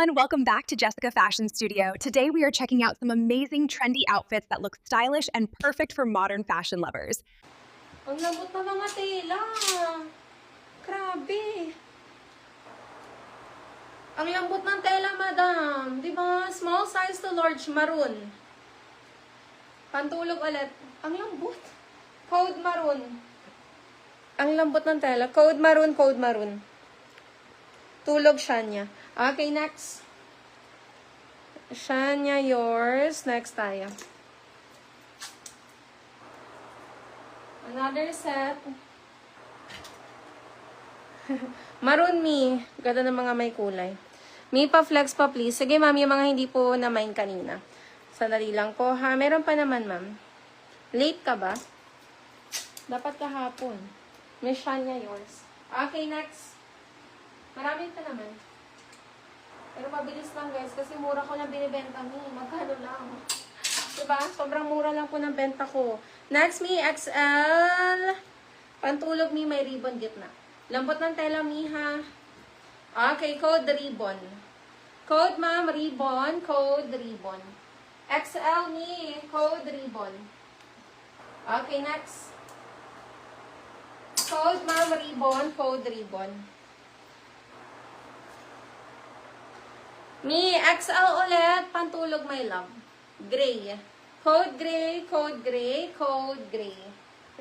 everyone, welcome back to Jessica Fashion Studio. Today we are checking out some amazing trendy outfits that look stylish and perfect for modern fashion lovers. Ang lambot na mga tela. Grabe. Ang lambot ng tela, madam. Diba? Small size to large, maroon. Pantulog ulit. Ang lambot. Code maroon. Ang lambot ng tela. Code maroon, code maroon. Tulog Shania. Okay, next. Shania, yours. Next tayo. Another set. Maroon me. Ganda ng mga may kulay. Me pa, flex pa please. Sige ma'am, yung mga hindi po na-mine kanina. Sandali lang po ha. Meron pa naman ma'am. Late ka ba? Dapat kahapon. Miss Shania, yours. Okay, next. Marami pa naman. Pero mabilis lang guys, kasi mura ko lang binibenta mo. Magkano lang. Diba? Sobrang mura lang po ng benta ko. Next, me, XL. Pantulog, me, may ribbon gitna. Lambot ng tela, me, ha? Okay, code ribbon. Code, ma'am, ribbon. Code ribbon. XL, me, code ribbon. Okay, next. Code, ma'am, ribbon. Code ribbon. Me, XL ulit. Pantulog, my love. Gray. Code gray, code gray, code gray.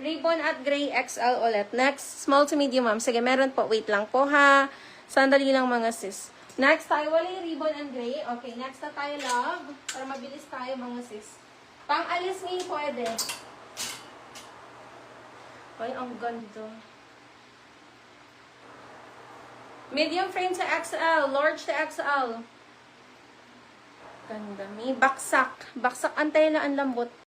Ribbon at gray, XL ulit. Next, small to medium, ma'am. Sige, meron po. Wait lang po, ha. Sandali lang, mga sis. Next tayo, wala yung ribbon and gray. Okay, next na tayo, love. Para mabilis tayo, mga sis. Pang-alis me, pwede. Ay, ang ganda. Medium frame to XL. Large to XL. Ganda. May baksak. Baksak ang tela, ang lambot.